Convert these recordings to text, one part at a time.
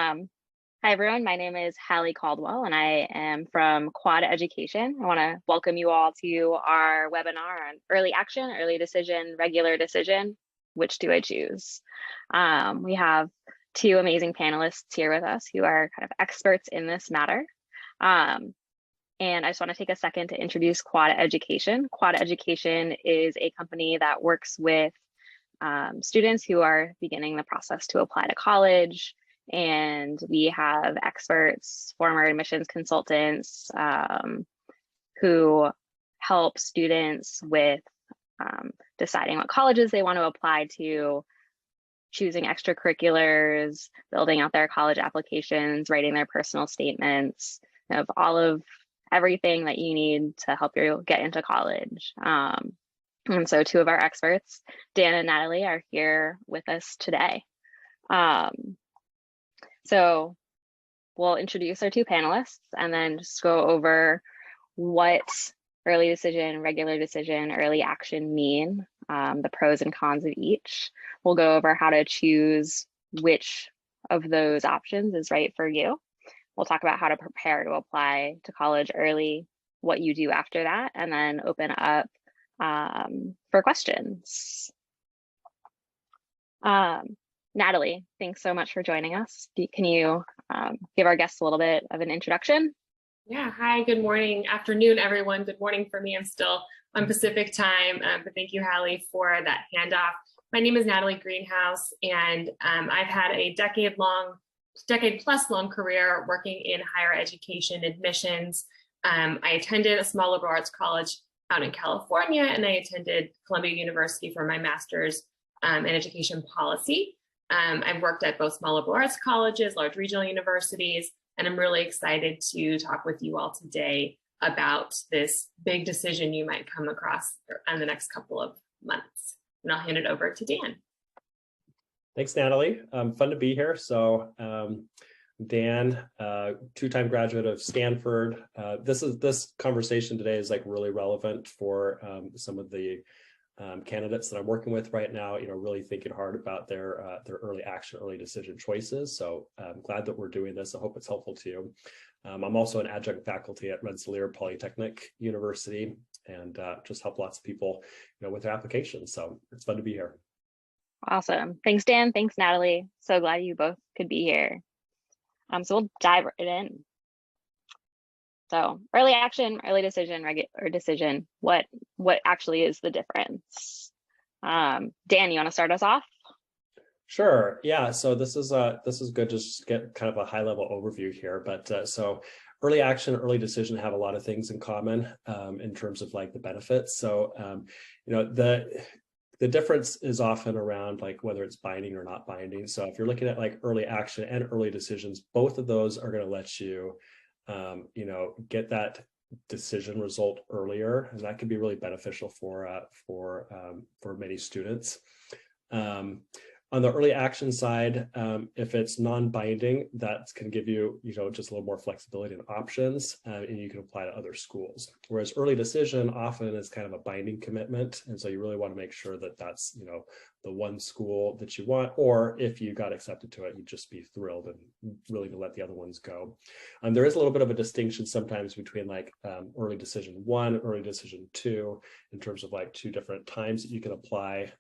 Hi, everyone. My name is Hallie Caldwell, and I am from Quad Education. I want to welcome you all to our webinar on early action, early decision, regular decision. Which do I choose? We have two amazing panelists here with us who are kind of experts in this matter. And I just want to take a second to introduce Quad Education. Quad Education is a company that works with students who are beginning the process to apply to college. And we have experts, former admissions consultants who help students with deciding what colleges they want to apply to, choosing extracurriculars, building out their college applications, writing their personal statements, of all of everything that you need to help you get into college. And so two of our experts, Dan and Natalie, are here with us today. So we'll introduce our two panelists and then just go over what early decision, regular decision, early action mean, the pros and cons of each. We'll go over how to choose which of those options is right for you. We'll talk about how to prepare to apply to college early, what you do after that, and then open up for questions. Natalie, thanks so much for joining us. Can you give our guests a little bit of an introduction? Yeah, hi, good morning, afternoon, everyone. Good morning for me. I'm still on Pacific time, but thank you, Hallie, for that handoff. My name is Natalie Greenhouse, and I've had a decade-plus long career working in higher education admissions. I attended a small liberal arts college out in California, and I attended Columbia University for my master's in education policy. I've worked at both small liberal arts colleges, large regional universities, and I'm really excited to talk with you all today about this big decision you might come across in the next couple of months. And I'll hand it over to Dan. Thanks, Natalie. Fun to be here. So Dan, two-time graduate of Stanford. This conversation today is like really relevant for some of the candidates that I'm working with right now, really thinking hard about their early action, early decision choices. So I'm glad that we're doing this. I hope it's helpful to you. I'm also an adjunct faculty at Rensselaer Polytechnic University and just help lots of people, with their applications. So it's fun to be here. Awesome. Thanks, Dan. Thanks, Natalie. So glad you both could be here. So we'll dive right in. So early action, early decision, regular decision, what actually is the difference? Dan, you want to start us off? Sure. Yeah. So this is good. Just get kind of a high level overview here. But so early action, early decision have a lot of things in common in terms of like the benefits. So the difference is often around like whether it's binding or not binding. So if you're looking at like early action and early decisions, both of those are going to let you get that decision result earlier, and that can be really beneficial for many students. On the early action side, if it's non-binding, that can give you, just a little more flexibility and options, and you can apply to other schools. Whereas early decision often is kind of a binding commitment, and so you really want to make sure that that's, the one school that you want, or if you got accepted to it, you'd just be thrilled and willing to let the other ones go. There is a little bit of a distinction sometimes between like early decision 1, early decision 2, in terms of like two different times that you can apply.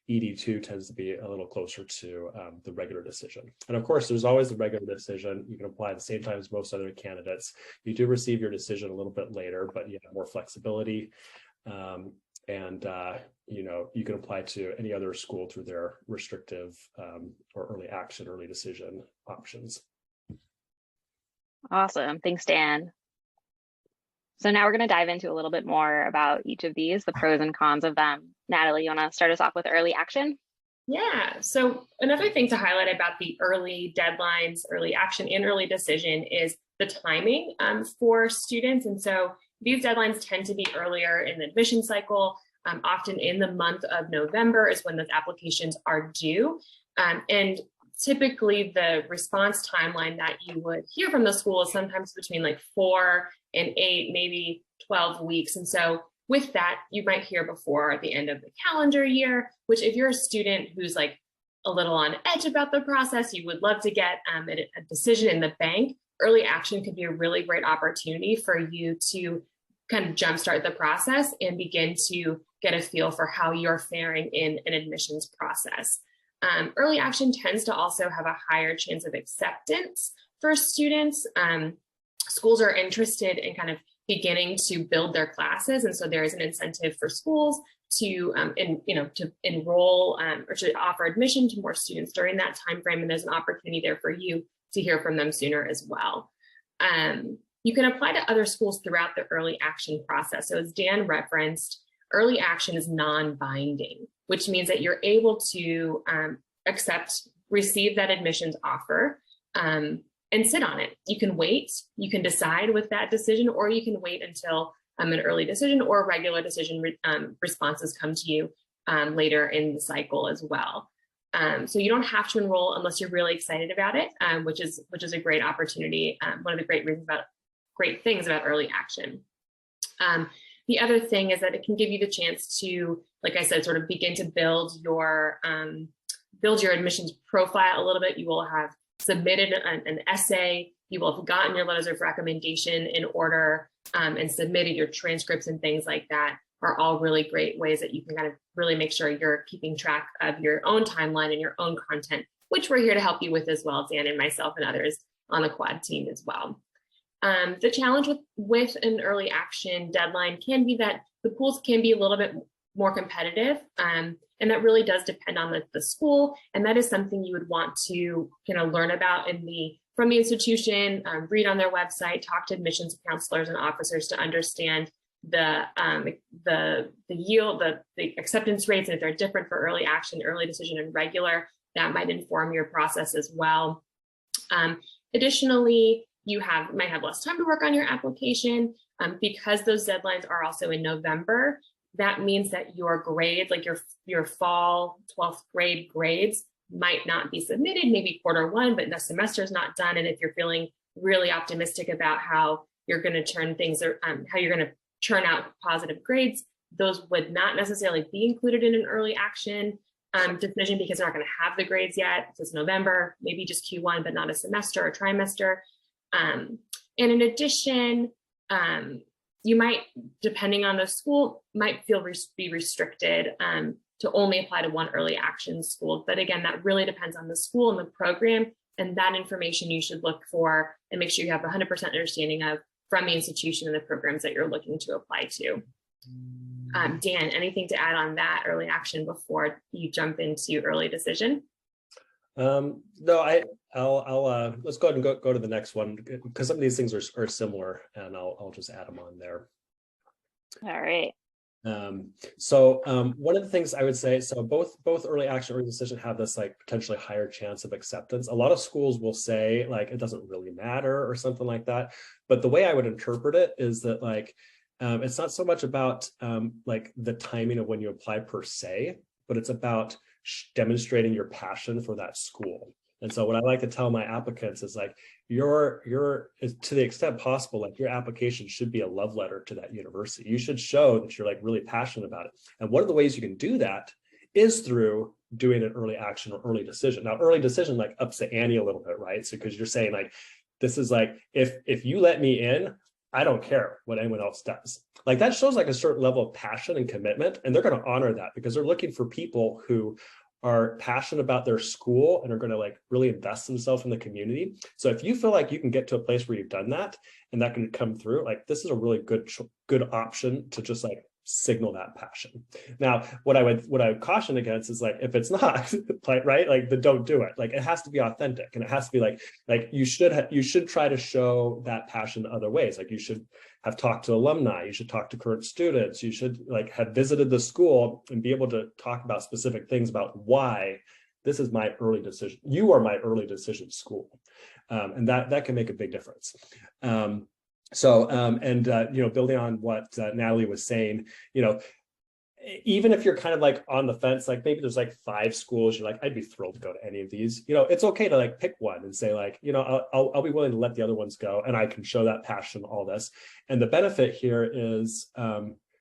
ED2 tends to be a little closer to the regular decision. And of course, there's always the regular decision. You can apply at the same time as most other candidates. You do receive your decision a little bit later, but you have more flexibility. You can apply to any other school through their restrictive or early action, early decision options. Awesome. Thanks, Dan. So now we're going to dive into a little bit more about each of these, the pros and cons of them. Natalie, you want to start us off with early action? Yeah, so another thing to highlight about the early deadlines, early action and early decision is the timing for students. And so these deadlines tend to be earlier in the admission cycle. Often in the month of November is when those applications are due. And typically the response timeline that you would hear from the school is sometimes between like 4 and 8, maybe 12 weeks. And so with that, you might hear before the end of the calendar year, which if you're a student who's like a little on edge about the process, you would love to get a decision in the bank, early action could be a really great opportunity for you to kind of jumpstart the process and begin to get a feel for how you're faring in an admissions process. Early action tends to also have a higher chance of acceptance for students. Schools are interested in kind of beginning to build their classes, and so there is an incentive for schools to to enroll or to offer admission to more students during that time frame, and there's an opportunity there for you to hear from them sooner as well. You can apply to other schools throughout the early action process. So as Dan referenced, early action is non-binding, which means that you're able to receive that admissions offer and sit on it. You can wait, you can decide with that decision, or you can wait until an early decision or regular decision responses come to you later in the cycle as well. So you don't have to enroll unless you're really excited about it, which is a great opportunity. One of the great things about early action. The other thing is that it can give you the chance to, like I said, sort of begin to build your admissions profile a little bit. You will have submitted an essay, you will have gotten your letters of recommendation in order and submitted your transcripts and things like that are all really great ways that you can kind of really make sure you're keeping track of your own timeline and your own content, which we're here to help you with as well, Dan and myself and others on the quad team as well. The challenge with an early action deadline can be that the pools can be a little bit more competitive, and that really does depend on the school, and that is something you would want to learn about from the institution, read on their website, talk to admissions counselors and officers to understand the yield, the acceptance rates, and if they're different for early action, early decision, and regular, that might inform your process as well. Additionally, you might have less time to work on your application because those deadlines are also in November. That means that your grades, like your fall 12th grade grades, might not be submitted, maybe quarter one, but the semester is not done. And if you're feeling really optimistic about how you're going to turn things, or how you're going to churn out positive grades, those would not necessarily be included in an early action decision because they're not going to have the grades yet. It's November, maybe just Q1, but not a semester or trimester. And in addition, you might, depending on the school, might be restricted to only apply to one early action school. But again, that really depends on the school and the program, and that information you should look for and make sure you have 100% understanding of from the institution and the programs that you're looking to apply to. Dan, anything to add on that early action before you jump into early decision? No, I'll let's go ahead and go to the next one because some of these things are similar, and I'll just add them on there. All right. So one of the things I would say, so both early action and early decision have this like potentially higher chance of acceptance. A lot of schools will say like it doesn't really matter or something like that, but the way I would interpret it is that like it's not so much about like the timing of when you apply per se, but it's about demonstrating your passion for that school. And so what I like to tell my applicants is like, to the extent possible, like your application should be a love letter to that university. You should show that you're like really passionate about it. And one of the ways you can do that is through doing an early action or early decision. Now, early decision like ups the ante a little bit, right? So because you're saying like, this is like, if you let me in, I don't care what anyone else does. Like that shows like a certain level of passion and commitment, and they're going to honor that because they're looking for people who are passionate about their school and are going to like really invest themselves in the community. So if you feel like you can get to a place where you've done that and that can come through, like this is a really good option to just like signal that passion. Now, what I would caution against is like, if it's not like, right, like then don't do it. Like it has to be authentic, and it has to be like you should try to show that passion other ways. Like you should have talked to alumni, you should talk to current students, you should like have visited the school and be able to talk about specific things about why this is my early decision. You are my early decision school. And that can make a big difference. Building on what Natalie was saying, even if you're kind of like on the fence, like maybe there's like 5 schools, you're like, I'd be thrilled to go to any of these. It's okay to like pick one and say like, I'll be willing to let the other ones go, and I can show that passion, all this. And the benefit here is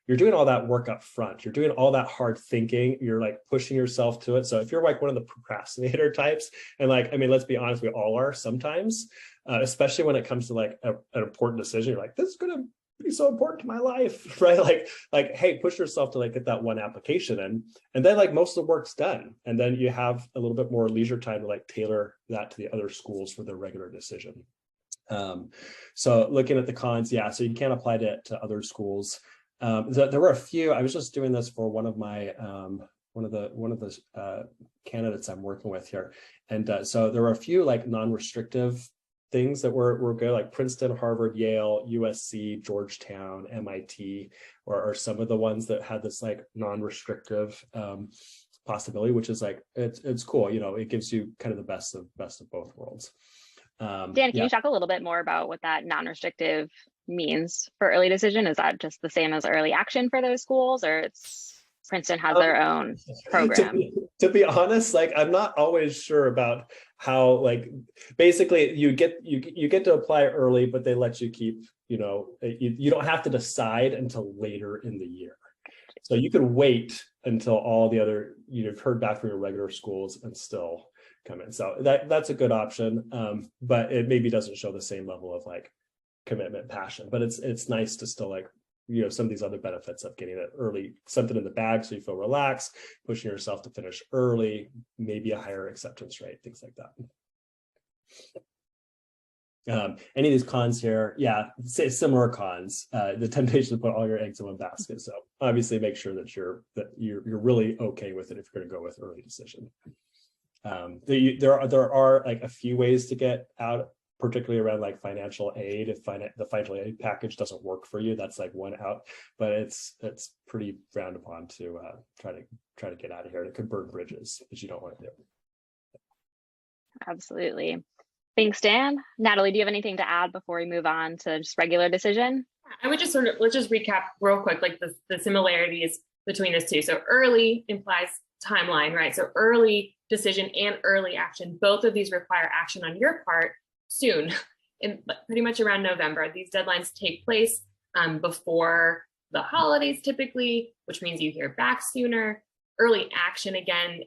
you're doing all that work up front. You're doing all that hard thinking. You're like pushing yourself to it. So if you're like one of the procrastinator types, and like, I mean, let's be honest, we all are sometimes, especially when it comes to like an important decision. You're like, this is going to be so important to my life, right? Like, hey, push yourself to like get that one application in, and then like most of the work's done. And then you have a little bit more leisure time to like tailor that to the other schools for their regular decision. So looking at the cons, yeah, so you can't apply to other schools. There were a few. I was just doing this for one of my one of the candidates I'm working with here, and so there were a few like non-restrictive things that were good, like Princeton, Harvard, Yale, USC, Georgetown, MIT, or some of the ones that had this like non-restrictive possibility, which is like it's cool. You know, it gives you kind of the best of both worlds. Dan, can you talk a little bit more about what that non-restrictive means for early decision? Is that just the same as early action for those schools, or it's Princeton has their own program? To be honest, like I'm not always sure about how, like, basically you get to apply early, but they let you keep, you know, you don't have to decide until later in the year. So you can wait until all the other, you've heard back from your regular schools and still come in. So that's a good option, but it maybe doesn't show the same level of like commitment, passion, but it's nice to still like, you know, some of these other benefits of getting it early, something in the bag so you feel relaxed, pushing yourself to finish early, maybe a higher acceptance rate, things like that. Any of these cons here, yeah, similar cons. The temptation to put all your eggs in one basket. So obviously make sure that you're really okay with it if you're going to go with early decision. There are like a few ways to get out, particularly around like financial aid. If the financial aid package doesn't work for you, that's like one out, but it's pretty frowned upon to try to get out of here. It could burn bridges, which you don't want to do. Absolutely. Thanks, Dan. Natalie, do you have anything to add before we move on to just regular decision? I would just let's just recap real quick, like the similarities between these two. So early implies timeline, right? So early decision and early action, both of these require action on your part soon, in pretty much around November. These deadlines take place before the holidays typically, which means you hear back sooner. Early action, again,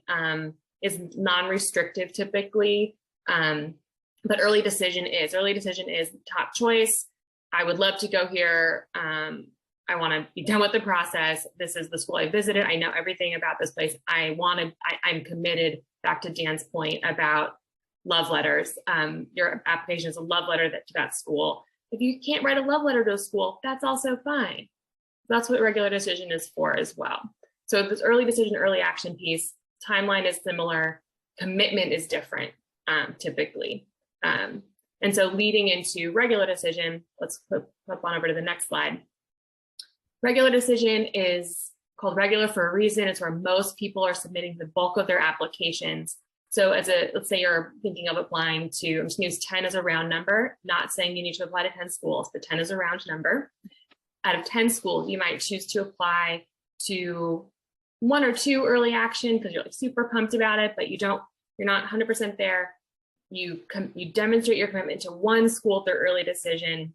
is non-restrictive typically, but early decision is top choice. I would love to go here. I want to be done with the process. This is the school I visited. I know everything about this place. I'm committed, back to Dan's point about love letters. Your application is a love letter to that school. If you can't write a love letter to a school, that's also fine. That's what regular decision is for as well. So this early decision, early action piece, timeline is similar, commitment is different typically. And so leading into regular decision, let's flip on over to the next slide. Regular decision is called regular for a reason. It's where most people are submitting the bulk of their applications. So let's say you're thinking of applying to, I'm just going to use 10 as a round number, not saying you need to apply to 10 schools, but 10 is a round number. Out of 10 schools, you might choose to apply to 1 or 2 early action because you're like super pumped about it, but you're not 100% there. You demonstrate your commitment to 1 school through early decision.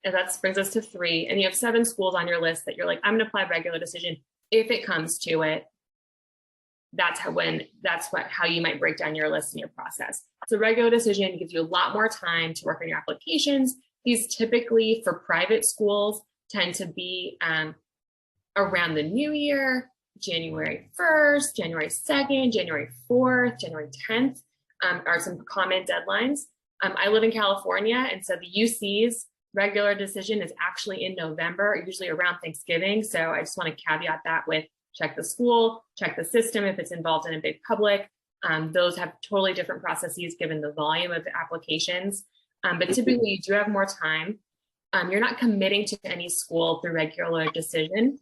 And that brings us to 3. And you have 7 schools on your list that you're like, I'm going to apply regular decision if it comes to it. That's how you might break down your list and your process. So regular decision gives you a lot more time to work on your applications. These typically for private schools tend to be around the new year, January 1st, January 2nd, January 4th, January 10th are some common deadlines. I live in California, and so the UC's regular decision is actually in November, usually around Thanksgiving. So I just want to caveat that with check the school, check the system if it's involved in a big public. Those have totally different processes given the volume of the applications. But typically you do have more time. You're not committing to any school through regular decision.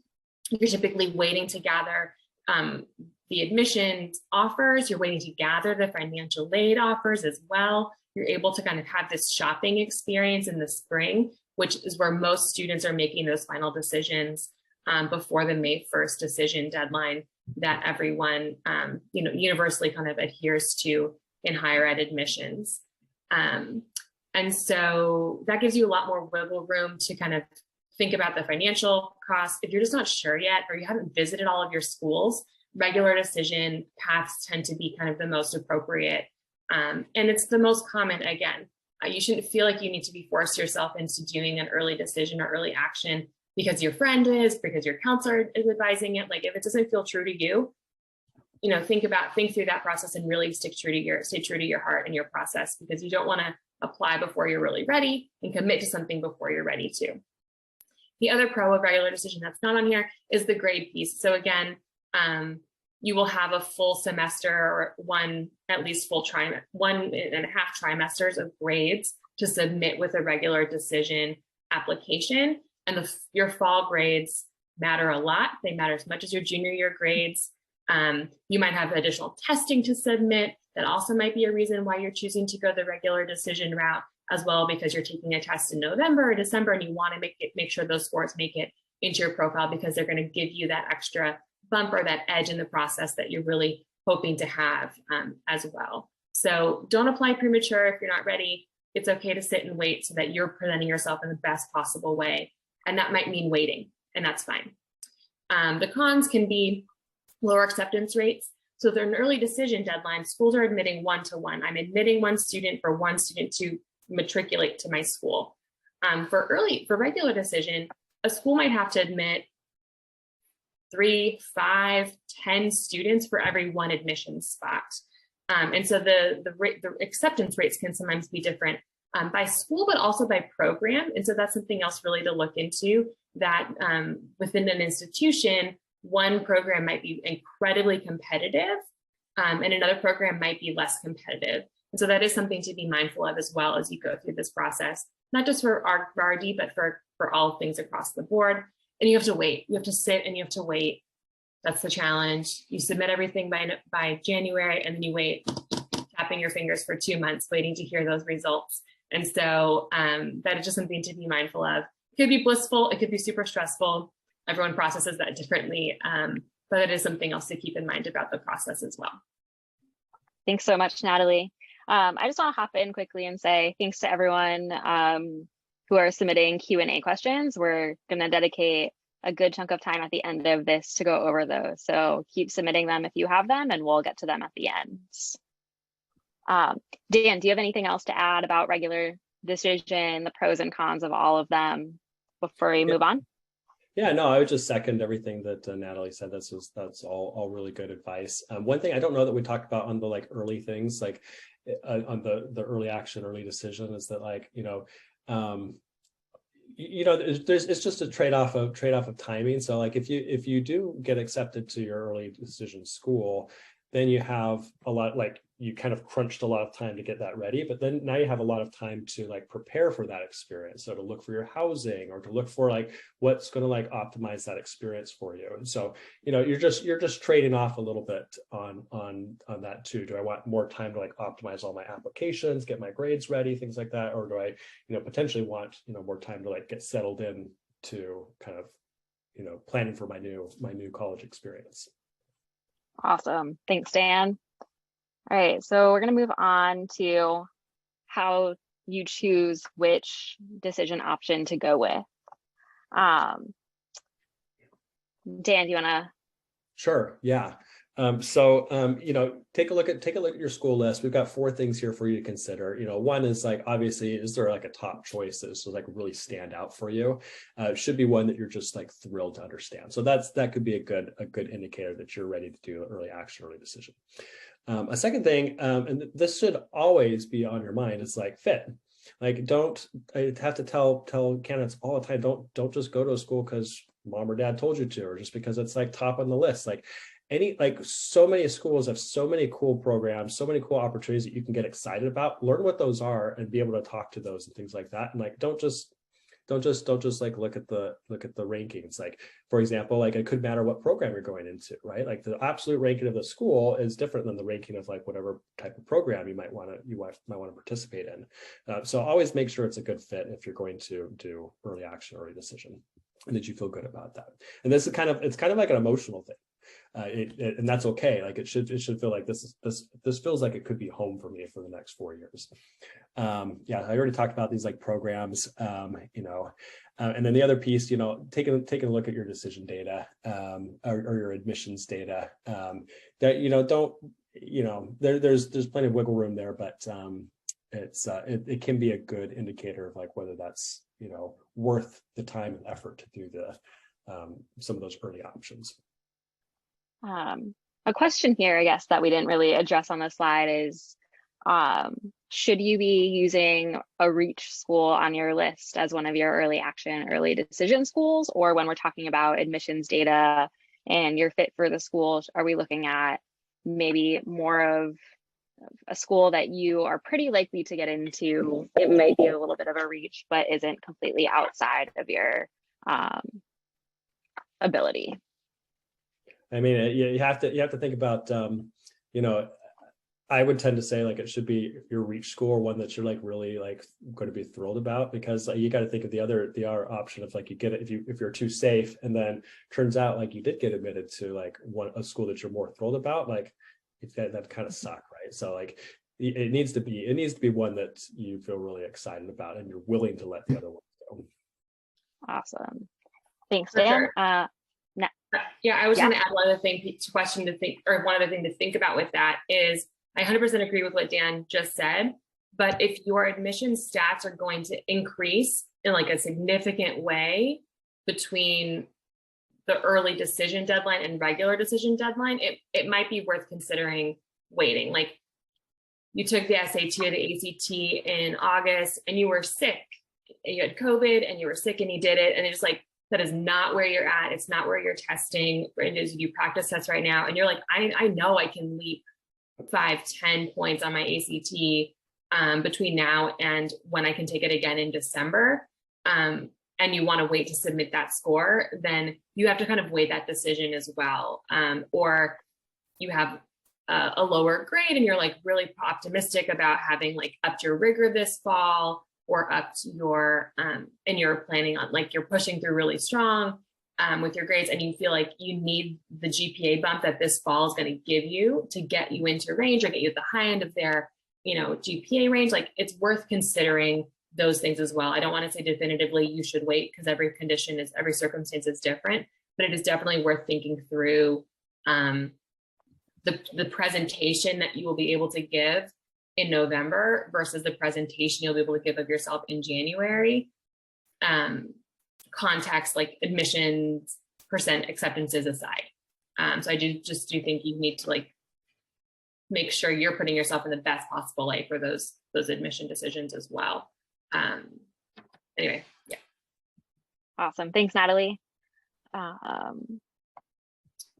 You're typically waiting to gather the admissions offers. You're waiting to gather the financial aid offers as well. You're able to kind of have this shopping experience in the spring, which is where most students are making those final decisions before the May 1st decision deadline that everyone, universally kind of adheres to in higher ed admissions. And so that gives you a lot more wiggle room to kind of think about the financial costs. If you're just not sure yet, or you haven't visited all of your schools, regular decision paths tend to be kind of the most appropriate. And it's the most common. Again, you shouldn't feel like you need to be forced yourself into doing an early decision or early action because your friend is, because your counselor is advising it. Like if it doesn't feel true to you, think through that process and really stay true to your heart and your process, because you don't want to apply before you're really ready and commit to something before you're ready to. The other pro of regular decision that's not on here is the grade piece. So again, you will have a full semester or 1.5 trimesters of grades to submit with a regular decision application. And your fall grades matter a lot. They matter as much as your junior year grades. You might have additional testing to submit. That also might be a reason why you're choosing to go the regular decision route as well, because you're taking a test in November or December and you want to make sure those scores make it into your profile, because they're going to give you that extra bump or that edge in the process that you're really hoping to have as well. So don't apply premature if you're not ready. It's okay to sit and wait so that you're presenting yourself in the best possible way. And that might mean waiting, and that's fine. The cons can be lower acceptance rates. So if there's an early decision deadline, schools are admitting 1-to-1. I'm admitting one student for one student to matriculate to my school. For regular decision, a school might have to admit 3, 5, 10 students for every one admission spot. And so the acceptance rates can sometimes be different by school, but also by program. And so that's something else really to look into, that within an institution, one program might be incredibly competitive and another program might be less competitive. And so that is something to be mindful of as well as you go through this process, not just for our RD, but for all things across the board. And you have to wait. You have to sit and you have to wait. That's the challenge. You submit everything by January, and then you wait, tapping your fingers for 2 months, waiting to hear those results. And so that is just something to be mindful of. It could be blissful. It could be super stressful. Everyone processes that differently, but it is something else to keep in mind about the process as well. Thanks so much, Natalie. I just want to hop in quickly and say thanks to everyone who are submitting Q&A questions. We're going to dedicate a good chunk of time at the end of this to go over those. So keep submitting them if you have them, and we'll get to them at the end. Dan, do you have anything else to add about regular decision, the pros and cons of all of them before we move on? Yeah, no, I would just second everything that Natalie said. That's all really good advice. One thing I don't know that we talked about on the early things, on the early action, early decision, is that it's just a trade-off of timing. So if you do get accepted to your early decision school, then you have a lot, you kind of crunched a lot of time to get that ready, but then now you have a lot of time to prepare for that experience. So to look for your housing, or to look for what's going to optimize that experience for you. And so, you're just trading off a little bit on that too. Do I want more time to optimize all my applications, get my grades ready, things like that? Or do I, potentially want, more time to get settled in to kind of, planning for my new college experience? Awesome. Thanks, Dan. All right, so we're going to move on to how you choose which decision option to go with. Dan, do you want to? Sure. Yeah. Take a look at your school list. We've got 4 things here for you to consider. One is obviously, is there a top choice that's really stand out for you? It should be one that you're just thrilled to understand. So that could be a good indicator that you're ready to do early action, early decision. A second thing, and this should always be on your mind, is fit. I have to tell candidates all the time, don't just go to a school because mom or dad told you to, or just because it's top on the list. So many schools have so many cool programs, so many cool opportunities that you can get excited about. Learn what those are and be able to talk to those and things like that. And don't just look at the rankings. For example, it could matter what program you're going into, right? The absolute ranking of the school is different than the ranking of whatever type of program you might want to participate in. So always make sure it's a good fit if you're going to do early action, early decision, and that you feel good about that. And this is it's kind of like an emotional thing. and that's okay. Like it should feel like this feels like it could be home for me for the next 4 years. Yeah, I already talked about these like programs, and then the other piece, taking a look at your decision data, or your admissions data, that, don't, there's plenty of wiggle room there, but it can be a good indicator of like whether that's, worth the time and effort to do some of those early options. A question here, I guess, that we didn't really address on the slide is, should you be using a reach school on your list as one of your early action, early decision schools? Or when we're talking about admissions data and your fit for the school, are we looking at maybe more of a school that you are pretty likely to get into? It might be a little bit of a reach, but isn't completely outside of your ability. I mean, you have to think about, I would tend to say like it should be your reach school, or one that you're like really like going to be thrilled about, because you got to think of the other option of like you get it if you're too safe, and then turns out like you did get admitted to like a school that you're more thrilled about, like that kind of suck, right? So like it needs to be one that you feel really excited about and you're willing to let the other ones go. Awesome, thanks, For Dan. sure. Yeah, I was going to add one other thing one other thing to think about with that is, I 100% agree with what Dan just said, but if your admission stats are going to increase in like a significant way between the early decision deadline and regular decision deadline, it might be worth considering waiting. Like you took the SAT or the ACT in August and you were sick, you had COVID and you were sick and you did it, and it's just like, that is not where you're at. It's not where you're testing. It is, you practice tests right now. And you're like, I know I can leap 5-10 points on my ACT between now and when I can take it again in December. And you want to wait to submit that score, then you have to kind of weigh that decision as well. Or you have a lower grade and you're like really optimistic about having like upped your rigor this fall, or upped your, and you're planning on like, you're pushing through really strong with your grades, and you feel like you need the GPA bump that this fall is going to give you to get you into range or get you at the high end of their, GPA range. Like it's worth considering those things as well. I don't want to say definitively you should wait, because every circumstance is different, but it is definitely worth thinking through the presentation that you will be able to give in November versus the presentation you'll be able to give of yourself in January. Context like admissions, percent acceptances aside. So I do think you need to like make sure you're putting yourself in the best possible light for those admission decisions as well. Anyway, yeah. Awesome, thanks, Natalie.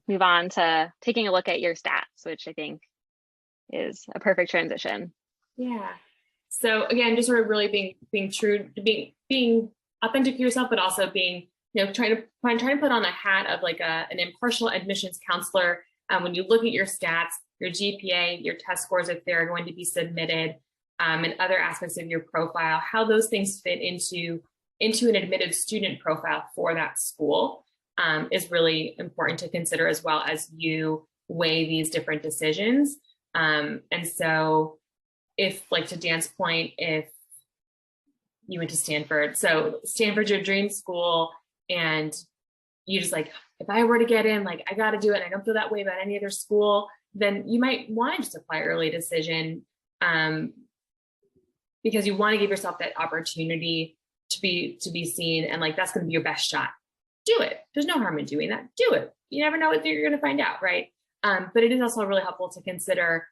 Move on to taking a look at your stats, which I think is a perfect transition. Yeah. So again, just sort of really being true, being authentic to yourself, but also being, trying to put on a hat of like an impartial admissions counselor. When you look at your stats, your GPA, your test scores, if they're going to be submitted, and other aspects of your profile, how those things fit into an admitted student profile for that school is really important to consider, as well as you weigh these different decisions. And so if, like to Dan's point, if you went to Stanford, so Stanford's your dream school, and you just like, if I were to get in, like I got to do it, and I don't feel that way about any other school, then you might want to just apply early decision because you want to give yourself that opportunity to be seen, and like that's going to be your best shot. Do it. There's no harm in doing that. Do it. You never know what you're going to find out, right? But it is also really helpful to consider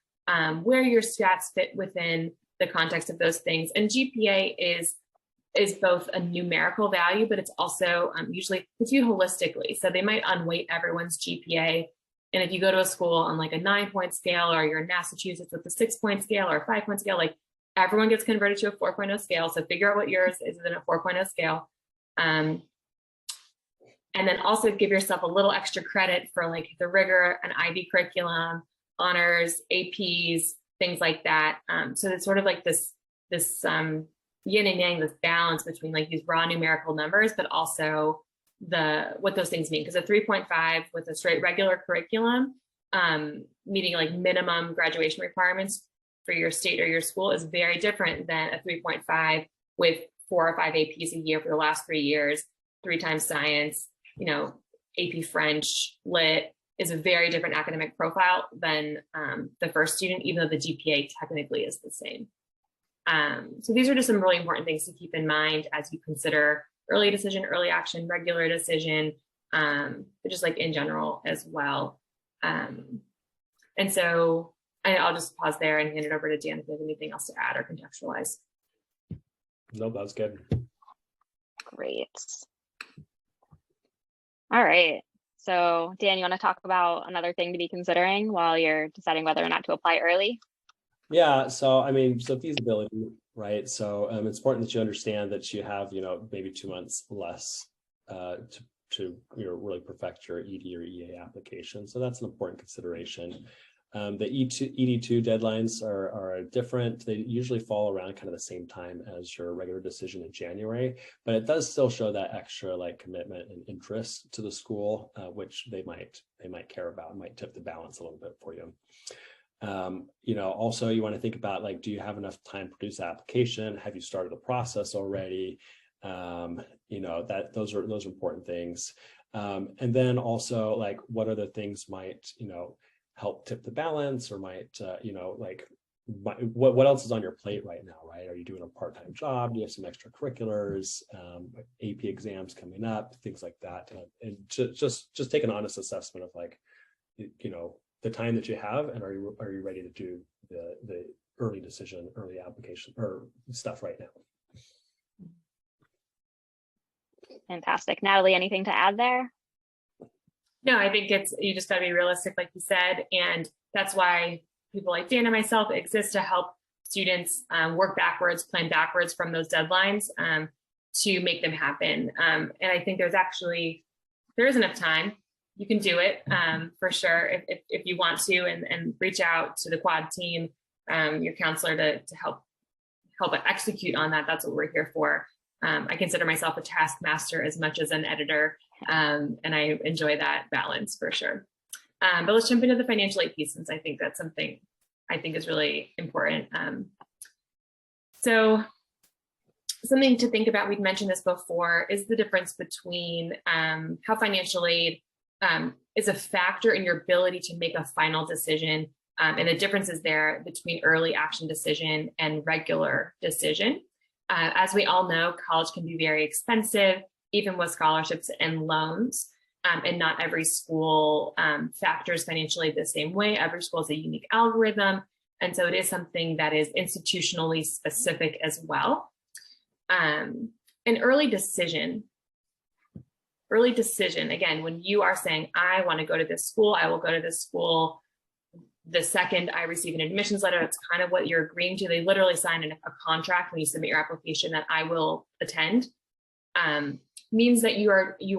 where your stats fit within the context of those things. And GPA is both a numerical value, but it's also usually it's viewed holistically. So they might unweight everyone's GPA. And if you go to a school on like a 9-point scale, or you're in Massachusetts with a 6-point scale or a 5-point scale, like everyone gets converted to a 4.0 scale. So figure out what yours is in a 4.0 scale. And then also give yourself a little extra credit for like the rigor, an IB curriculum, honors, APs, things like that. So it's sort of like this yin and yang, this balance between like these raw numerical numbers, but also what those things mean. Because a 3.5 with a straight regular curriculum, meeting like minimum graduation requirements for your state or your school is very different than a 3.5 with 4 or 5 APs a year for the last 3 years, 3 times science, AP French, Lit is a very different academic profile than the first student, even though the GPA technically is the same. So these are just some really important things to keep in mind as you consider early decision, early action, regular decision, but just like in general as well. And so I'll just pause there and hand it over to Dan if there's anything else to add or contextualize. No, that's good. Great. All right. So Dan, you want to talk about another thing to be considering while you're deciding whether or not to apply early? Yeah, so feasibility, right? So it's important that you understand that you have, maybe 2 months less to really perfect your ED or EA application. So that's an important consideration. The ED2 deadlines are different. They usually fall around kind of the same time as your regular decision in January, but it does still show that extra like commitment and interest to the school, which they might care about, might tip the balance a little bit for you. Also you want to think about like, do you have enough time to produce the application? Have you started the process already? Those are important things. And then also like what other things might, help tip the balance or might, what else is on your plate right now, right? Are you doing a part-time job? Do you have some extracurriculars, AP exams coming up, things like that? And just take an honest assessment of like, the time that you have, and are you ready to do the early decision, early application or stuff right now? Fantastic. Natalie, anything to add there? No, I think you just got to be realistic, like you said, and that's why people like Dan and myself exist to help students work backwards, plan backwards from those deadlines to make them happen. And I think there is enough time. You can do it for sure if you want to, and reach out to the quad team, your counselor to help execute on that. That's what we're here for. I consider myself a taskmaster as much as an editor, and I enjoy that balance for sure. But let's jump into the financial aid piece, since I think that's something I think is really important. So something to think about, we'd mentioned this before, is the difference between how financial aid is a factor in your ability to make a final decision, and the differences there between early action decision and regular decision. As we all know, college can be very expensive, even with scholarships and loans, and not every school factors financial aid the same way. Every school has a unique algorithm, and so it is something that is institutionally specific as well. An early decision, again, when you are saying, I want to go to this school, I will go to this school the second I receive an admissions letter, that's kind of what you're agreeing to. They literally sign a contract when you submit your application that I will attend, means that you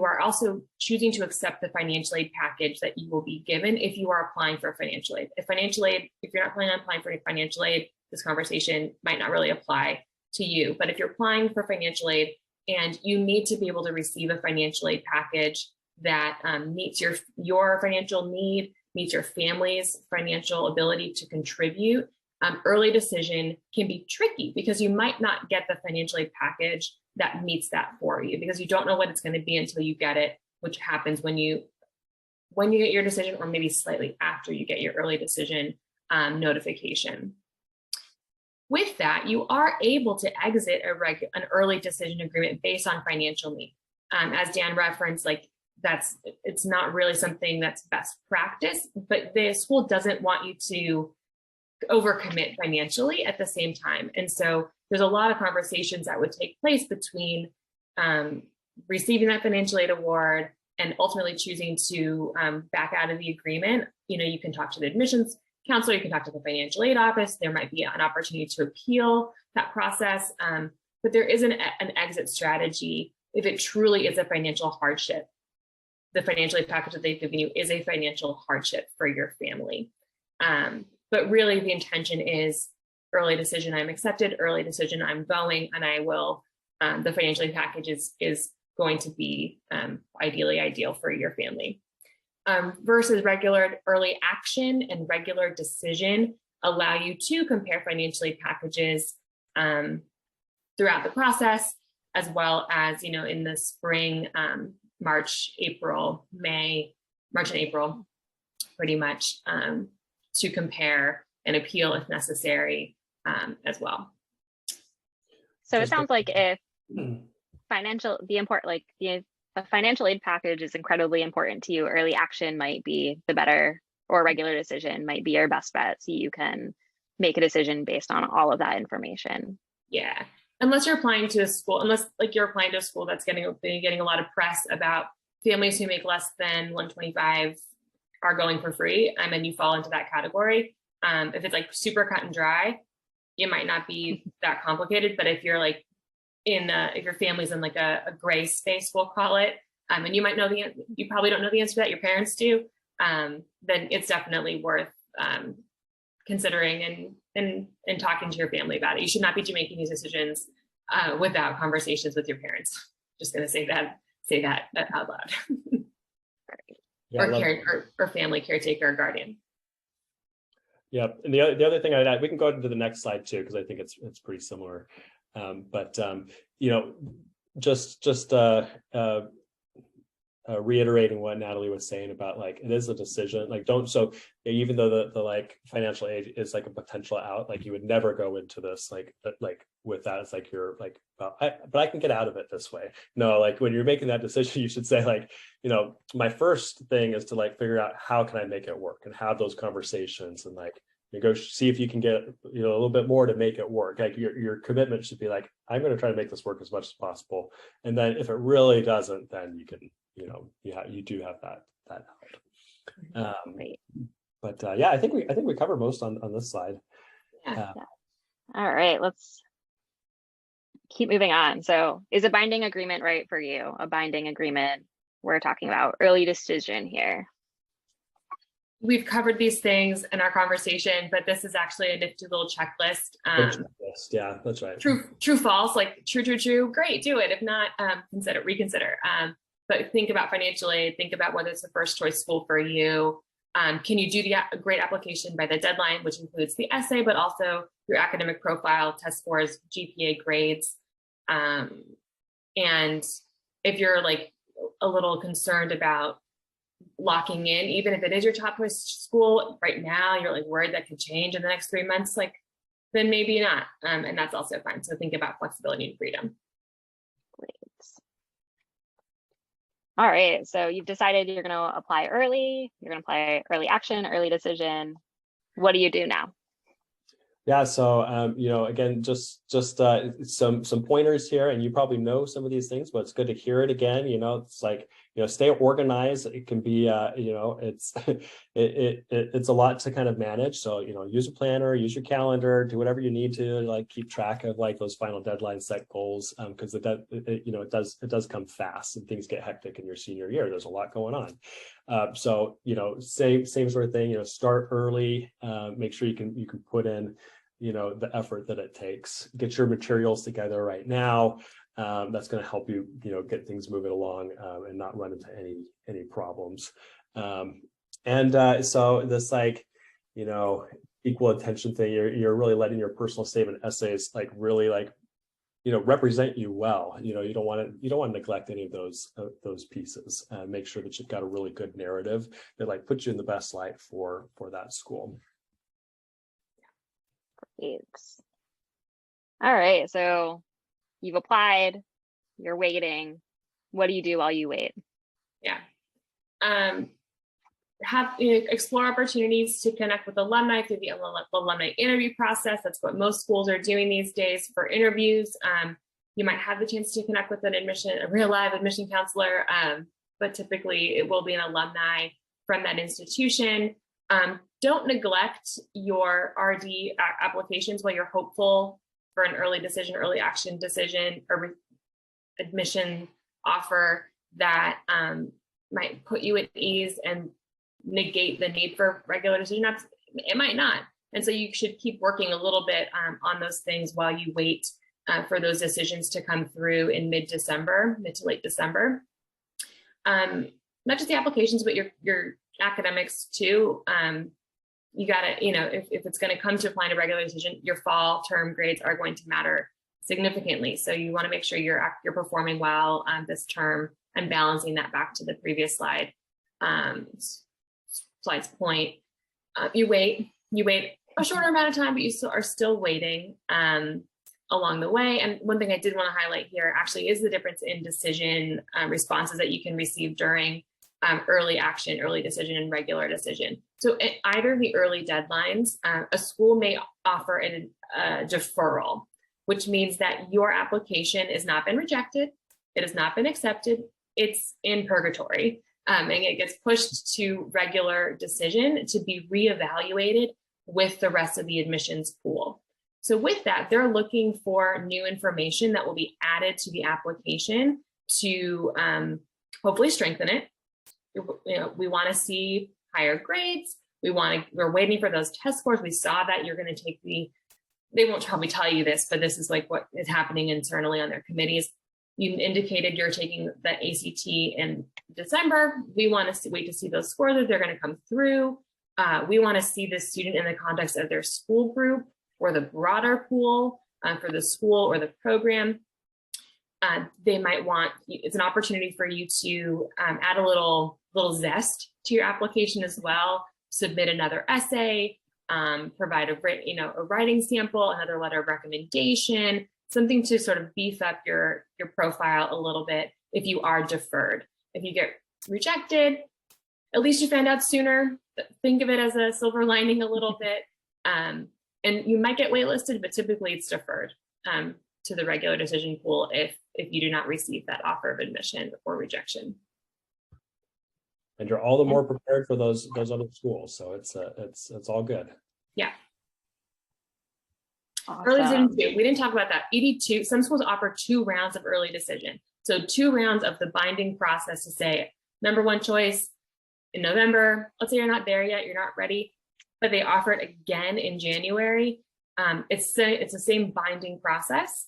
are also choosing to accept the financial aid package that you will be given if you are applying for financial aid. If you're not planning on applying for financial aid, this conversation might not really apply to you. But if you're applying for financial aid and you need to be able to receive a financial aid package that meets your financial need, meets your family's financial ability to contribute, early decision can be tricky because you might not get the financial aid package that meets that for you, because you don't know what it's going to be until you get it, which happens when you get your decision, or maybe slightly after you get your early decision notification. With that, you are able to exit an early decision agreement based on financial need. As Dan referenced, it's not really something that's best practice, but the school doesn't want you to overcommit financially at the same time. And so there's a lot of conversations that would take place between receiving that financial aid award and ultimately choosing to back out of the agreement. You can talk to the admissions counselor, you can talk to the financial aid office. There might be an opportunity to appeal that process, but there isn't an exit strategy if it truly is a financial hardship. The financial aid package that they've given you is a financial hardship for your family. But really the intention is early decision, I'm accepted, early decision, I'm going, and I will, the financial aid package is going to be ideally ideal for your family. Versus regular early action and regular decision allow you to compare financial aid packages throughout the process, as well as, in the spring, March and April, pretty much, to compare and appeal if necessary as well. So it sounds like if a financial aid package is incredibly important to you, early action might be the better, or regular decision might be your best bet, so you can make a decision based on all of that information. Yeah, unless you're applying to a school, that's getting a lot of press about families who make less than 125 are going for free, and you fall into that category. If it's like super cut and dry, it might not be that complicated. But if you're like if your family's in like a gray space, we'll call it, and you probably don't know the answer to that, your parents do, then it's definitely worth considering and talking to your family about it. You should not be making these decisions without conversations with your parents. Just going to say that out loud. Yeah, or family caretaker or guardian. Yeah, and the other thing I'd add, we can go into the next slide too, because I think it's pretty similar. Just reiterating what Natalie was saying about, like, it is a decision. Like, even though the like financial aid is like a potential out, like you would never go into this like with that. It's like you're like, well, but I can get out of it this way. No, like when you're making that decision, you should say like, my first thing is to like figure out how can I make it work, and have those conversations, and like go see if you can get a little bit more to make it work. Like your commitment should be like, I'm going to try to make this work as much as possible. And then if it really doesn't, then you can, you do have that out. But yeah, I think we covered most on this slide. Yeah. All right, let's keep moving on. So is a binding agreement right for you? A binding agreement, we're talking about early decision here. We've covered these things in our conversation, but this is actually a nifty little checklist. Yeah, that's right. True, false, like true, great, do it. If not, reconsider. But think about financial aid, think about whether it's the first choice school for you. Can you do the grade application by the deadline, which includes the essay, but also your academic profile, test scores, GPA grades. And if you're like a little concerned about locking in, even if it is your top choice school right now, you're like worried that could change in the next 3 months, like then maybe not. And that's also fine. So think about flexibility and freedom. Great. All right. So you've decided you're going to apply early, you're going to apply early action, early decision. What do you do now? Yeah, so again, just some pointers here, and you probably know some of these things, but it's good to hear it again. It's like, stay organized. It can be it's a lot to kind of manage. So use a planner, use your calendar, do whatever you need to like keep track of like those final deadlines, set goals, because it does come fast and things get hectic in your senior year. There's a lot going on. So same sort of thing. Start early. Make sure you can put in the effort that it takes. Get your materials together right now. That's going to help you get things moving along and not run into any problems. So this like equal attention thing, you're really letting your personal statement essays like really like represent you well. You don't want to neglect any of those pieces. Make sure that you've got a really good narrative that like puts you in the best light for that school. Great. All right, so you've applied, you're waiting. What do you do while you wait? Yeah. Explore opportunities to connect with alumni through the alumni interview process. That's what most schools are doing these days for interviews. You might have the chance to connect with a real live admission counselor, but typically it will be an alumni from that institution. Don't neglect your RD applications while you're hopeful for an early action decision, or admission offer that might put you at ease and negate the need for regular decision. It might not. And so you should keep working a little bit on those things while you wait for those decisions to come through in mid-December, mid to late December. Not just the applications, but your academics too. You gotta, if it's gonna come to applying a regular decision, your fall term grades are going to matter significantly. So you wanna make sure you're performing well this term, and balancing that back to the previous slide's point. You wait a shorter amount of time, but you are still waiting along the way. And one thing I did want to highlight here actually is the difference in decision responses that you can receive during early action, early decision, and regular decision. So at either of the early deadlines, a school may offer a deferral, which means that your application has not been rejected, it has not been accepted, it's in purgatory, and it gets pushed to regular decision to be reevaluated with the rest of the admissions pool. So with that, they're looking for new information that will be added to the application to hopefully strengthen it. We want to see higher grades. We're waiting for those test scores. We saw that you're going to take they won't probably tell you this, but this is like what is happening internally on their committees. You indicated you're taking the ACT in December. We want to wait to see those scores that they're going to come through. We want to see the student in the context of their school group or the broader pool for the school or the program. They might want, it's an opportunity for you to add a little zest to your application as well, submit another essay, provide a writing sample, another letter of recommendation, something to sort of beef up your profile a little bit if you are deferred. If you get rejected, at least you found out sooner. Think of it as a silver lining a little bit. And you might get waitlisted, but typically it's deferred to the regular decision pool if you do not receive that offer of admission or rejection. And you're all the more prepared for those other schools. So it's all good. Yeah. Awesome. Early decision too. We didn't talk about that. ED2, some schools offer 2 rounds of early decision. So 2 rounds of the binding process to say, number 1 choice in November. Let's say you're not there yet, you're not ready, but they offer it again in January. It's the same binding process,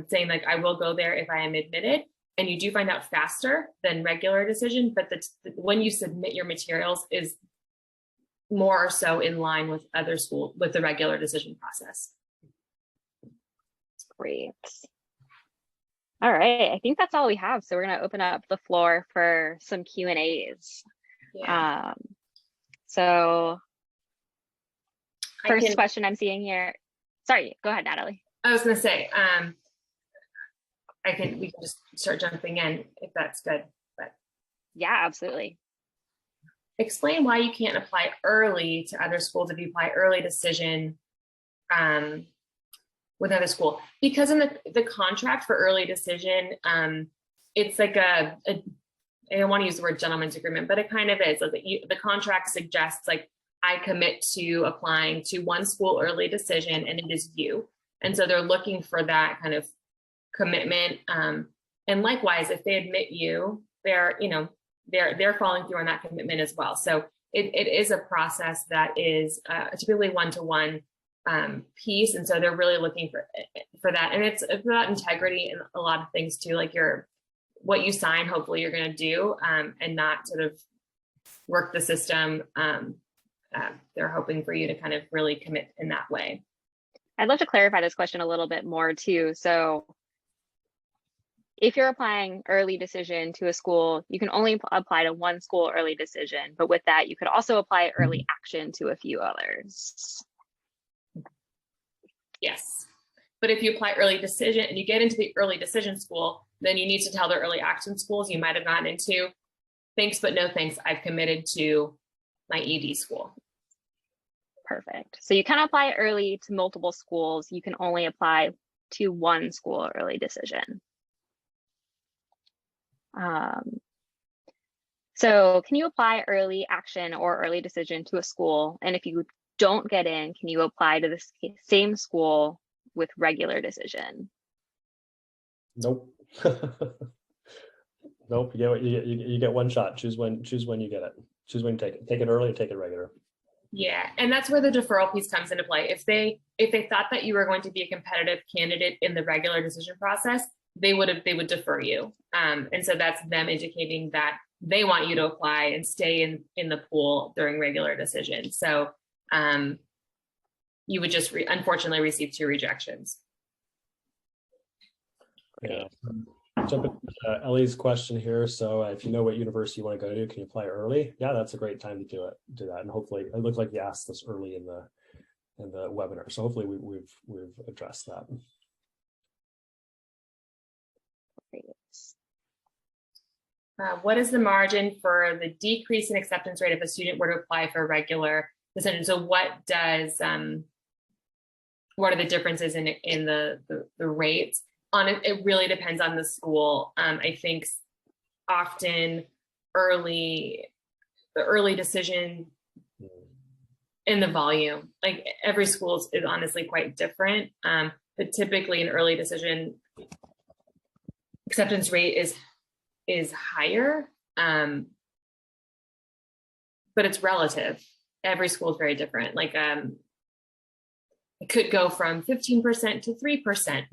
saying like, I will go there if I am admitted. And you do find out faster than regular decision, but when you submit your materials is more or so in line with other schools, with the regular decision process. Great. All right, I think that's all we have. So we're going to open up the floor for some Q&As. Yeah. So first question I'm seeing here. Sorry, go ahead, Natalie. I was going to say, we can just start jumping in if that's good. But yeah, absolutely. Explain why you can't apply early to other schools if you apply early decision with another school. Because in the contract for early decision, it's like I don't want to use the word gentleman's agreement, but it kind of is. Like the contract suggests like, I commit to applying to one school early decision and it is you. And so they're looking for that kind of commitment. And likewise, if they admit you, they're following through on that commitment as well. So it is a process that is typically one-to-one piece. And so they're really looking for that. And it's about integrity and a lot of things too, like what you sign, hopefully you're going to do and not sort of work the system. They're hoping for you to kind of really commit in that way. I'd love to clarify this question a little bit more too. So if you're applying early decision to a school, you can only apply to one school early decision, but with that, you could also apply early action to a few others. Yes, but if you apply early decision and you get into the early decision school, then you need to tell the early action schools you might have gotten into, thanks, but no thanks, I've committed to my ED school. Perfect. So you can apply early to multiple schools. You can only apply to one school early decision. So can you apply early action or early decision to a school? And if you don't get in, can you apply to the same school with regular decision? Nope. Nope. You get one shot. Choose when you get it. Choose when you take it. Take it early or take it regular. Yeah, and that's where the deferral piece comes into play. If they thought that you were going to be a competitive candidate in the regular decision process, they would defer you. And so that's them indicating that they want you to apply and stay in the pool during regular decision. So you would just unfortunately receive 2 rejections. Yeah. Jump into Ellie's question here. So if you know what university you want to go to, can you apply early? Yeah, that's a great time to do that. And hopefully, it looked like you asked this early in the webinar. So hopefully we've addressed that. What is the margin for the decrease in acceptance rate if a student were to apply for a regular decision? So what are the differences in the rates? It really depends on the school. I think often the early decision in the volume, like every school is honestly quite different. But typically an early decision acceptance rate is higher, but it's relative. Every school is very different. Like it could go from 15% to 3%.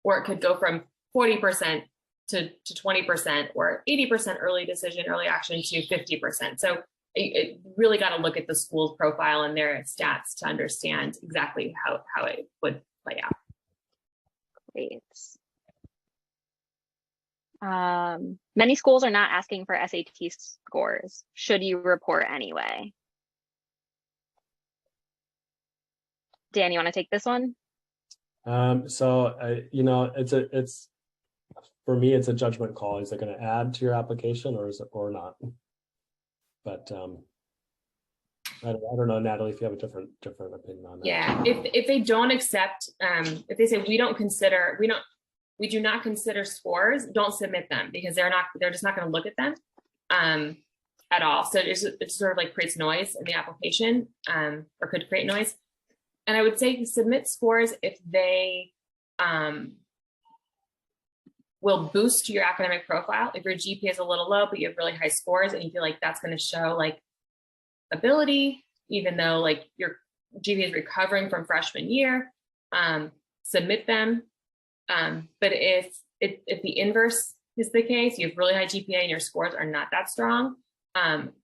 Or it could go from 40% to 20%, or 80% early decision, early action to 50%. So it really got to look at the school's profile and their stats to understand exactly how it would play out. Great. Many schools are not asking for SAT scores. Should you report anyway? Dan, you want to take this one? It's for me, it's a judgment call. Is it going to add to your application or not? But I don't know, Natalie, if you have a different opinion on that. Yeah, if they don't accept, if they say we do not consider scores, don't submit them, because they're just not going to look at them at all. So it sort of like creates noise in the application, or could create noise. And I would say submit scores if they will boost your academic profile. If your GPA is a little low, but you have really high scores and you feel like that's going to show like ability, even though like your GPA is recovering from freshman year, submit them. But if the inverse is the case, you have really high GPA and your scores are not that strong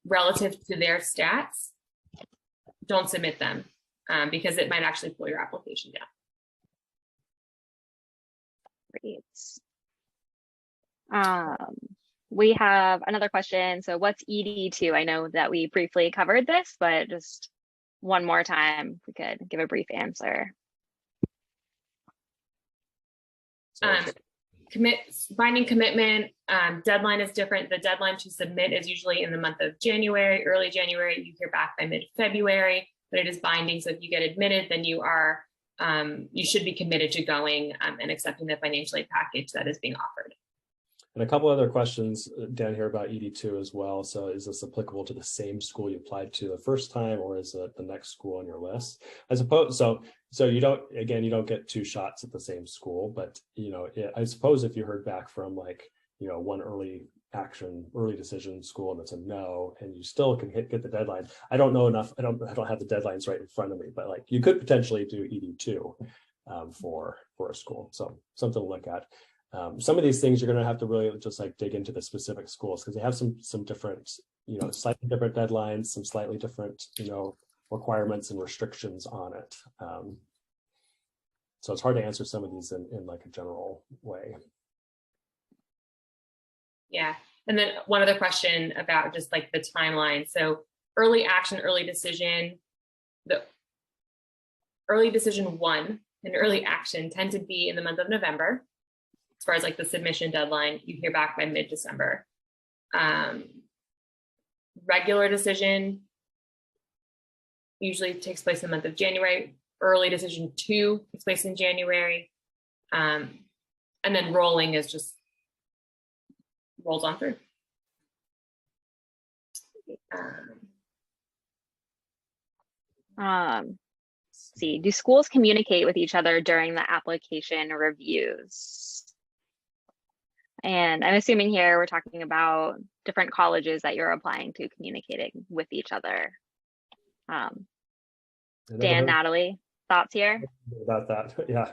relative to their stats, don't submit them. Because it might actually pull your application down. Great. We have another question. So what's ED2? I know that we briefly covered this, but just one more time, we could give a brief answer. Binding commitment, deadline is different. The deadline to submit is usually in the month of January, early January. You hear back by mid-February. But it is binding. So if you get admitted, then you should be committed to going and accepting the financial aid package that is being offered. And a couple other questions down here about ED2 as well. So is this applicable to the same school you applied to the first time, or is it the next school on your list? I suppose so you don't get 2 shots at the same school, but I suppose if you heard back from like one early decision school and it's a no, and you still can get the deadline. I don't know enough. I don't have the deadlines right in front of me, but like you could potentially do ED2 for a school. So something to look at. Some of these things you're going to have to really just like dig into the specific schools, because they have some different, slightly different deadlines, some slightly different, requirements and restrictions on it. So it's hard to answer some of these in like a general way. Yeah. And then one other question about just like the timeline. So early action, early decision, the early decision 1 and early action tend to be in the month of November. As far as like the submission deadline, you hear back by mid-December. Regular decision usually takes place in the month of January. Early decision 2 takes place in January. And then rolling is just rolls on through. See, do schools communicate with each other during the application reviews? And I'm assuming here we're talking about different colleges that you're applying to communicating with each other. I never Dan, heard Natalie, thoughts here? about that. Yeah,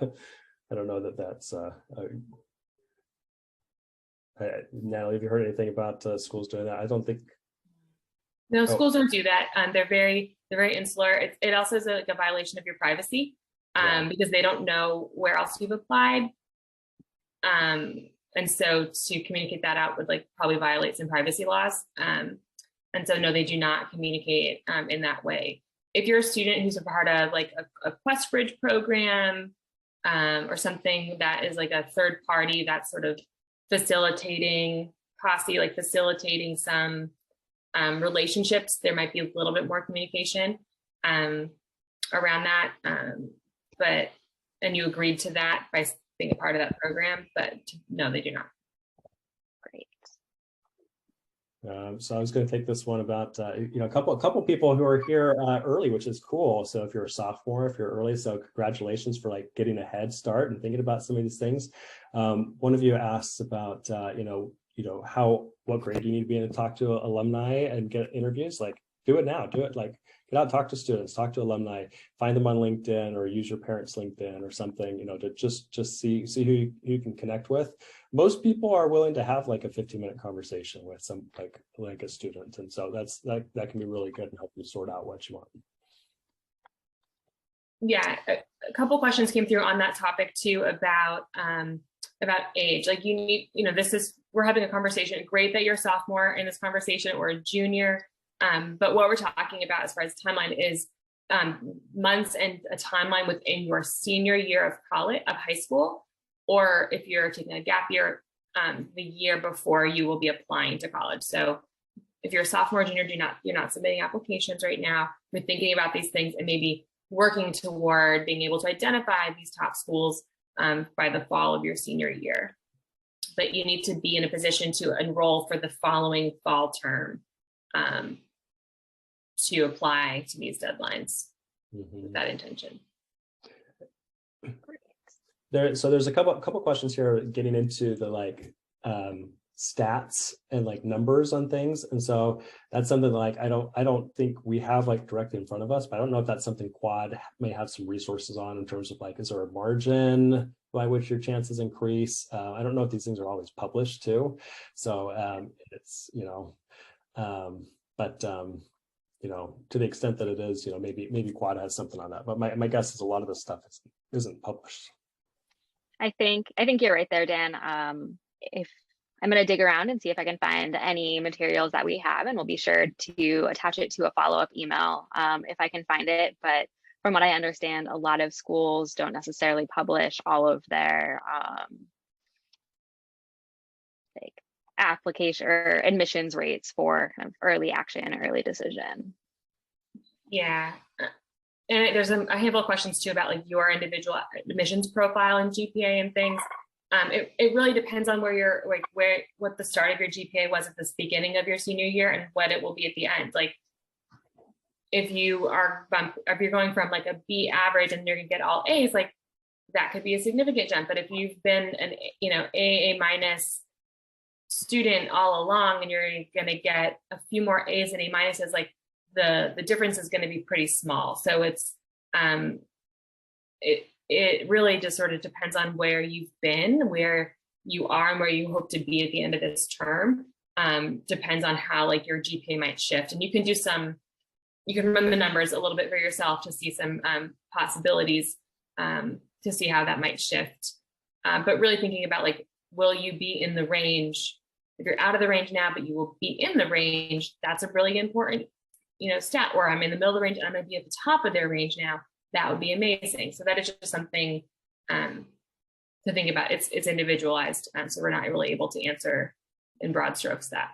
I don't know that that's. Natalie, have you heard anything about schools doing that? I don't think. No, Oh, schools don't do that. They're very insular. It also is like a violation of your privacy, yeah. because they don't know where else you've applied. And so to communicate that out would like probably violate some privacy laws. And so no, they do not communicate in that way. If you're a student who's a part of like a Quest Bridge program, or something that is like a third party that's sort of facilitating like facilitating some relationships, there might be a little bit more communication around that. And you agreed to that by being a part of that program, but no, they do not. Great. So I was going to take this one about a couple people who are here early, which is cool. So if you're a sophomore, if you're early, so congratulations for like getting a head start and thinking about some of these things. One of you asked about what grade you need to be in to talk to alumni and get interviews. Like, do it now. Do it. Like, get out, talk to students, talk to alumni, find them on LinkedIn or use your parents' LinkedIn or something, to just see who you can connect with. Most people are willing to have like a 15-minute conversation with some like a student. And so that can be really good and help you sort out what you want. Yeah, a couple questions came through on that topic too about age. Like you need, we're having a conversation. Great that you're a sophomore in this conversation or a junior. But what we're talking about as far as timeline is months and a timeline within your senior year of high school, or if you're taking a gap year, the year before you will be applying to college. So if you're a sophomore or junior, you're not submitting applications right now. You're thinking about these things and maybe working toward being able to identify these top schools by the fall of your senior year. But you need to be in a position to enroll for the following fall term to apply to these deadlines with that intention. So there's a couple questions here getting into the stats and like numbers on things, and so that's something like I don't think we have like directly in front of us, but I don't know if that's something Quad may have some resources on in terms of like, is there a margin by which your chances increase? I don't know if these things are always published too, so it's to the extent that it is, maybe Quad has something on that, but my guess is a lot of this stuff isn't published. I think you're right there, Dan. If I'm going to dig around and see if I can find any materials that we have, and we'll be sure to attach it to a follow-up email if I can find it. But from what I understand, a lot of schools don't necessarily publish all of their application or admissions rates for kind of early action, early decision. Yeah. And there's a handful of questions too about like your individual admissions profile and GPA and things. It really depends on what the start of your GPA was at the beginning of your senior year and what it will be at the end. Like if you're going from like a B average and you're gonna get all A's, like that could be a significant jump. But if you've been an A minus student all along and you're gonna get a few more A's and A minuses, like the difference is going to be pretty small. So it's it really just sort of depends on where you've been, where you are, and where you hope to be at the end of this term. Depends on how like your GPA might shift, and you can run the numbers a little bit for yourself to see some possibilities to see how that might shift. But really thinking about like, will you be in the range? If you're out of the range now, but you will be in the range, that's a really important stat. Or I'm in the middle of the range and I'm going to be at the top of their range now. That would be amazing. So that is just something to think about. It's individualized, so we're not really able to answer in broad strokes that.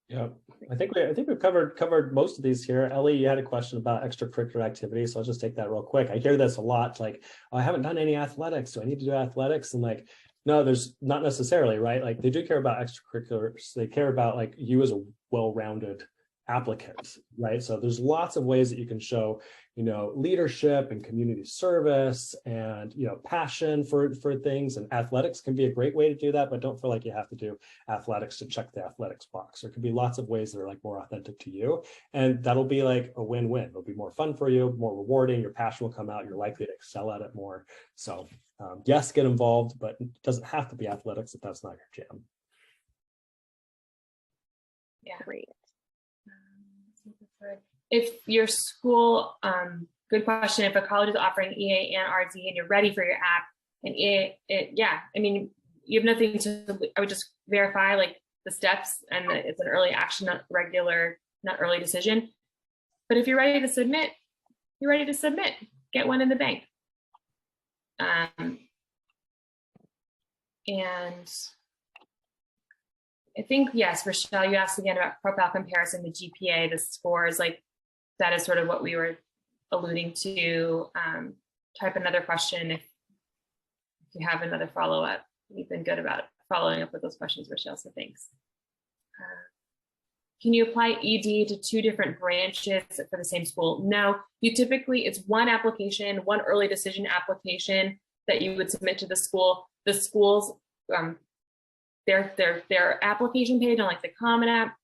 Yeah, I think we've covered most of these here. Ellie, you had a question about extracurricular activities, so I'll just take that real quick. I hear this a lot, like, oh, I haven't done any athletics. Do I need to do athletics? And like, no, there's not necessarily, right? Like they do care about extracurriculars. They care about like you as a well-rounded applicant, right? So there's lots of ways that you can show, leadership and community service and, passion for things. And athletics can be a great way to do that, but don't feel like you have to do athletics to check the athletics box. There could be lots of ways that are like more authentic to you. And that'll be like a win-win. It'll be more fun for you, more rewarding. Your passion will come out. You're likely to excel at it more. So yes, get involved, but it doesn't have to be athletics if that's not your jam. Yeah. Great. If your school, good question, if a college is offering EA and RD and you're ready for your app, and you have nothing to, I would just verify like the steps and that it's an early action, not early decision. But if you're ready to submit, you're ready to submit. Get one in the bank. And I think, yes, Rochelle, you asked again about profile comparison, the GPA, the scores, like that is sort of what we were alluding to. Type another question if you have another follow-up. You've been good about following up with those questions, Rochelle, so thanks. Can you apply ED to 2 different branches for the same school? No, it's one application, one early decision application that you would submit to the school. The schools, their application page on like the Common App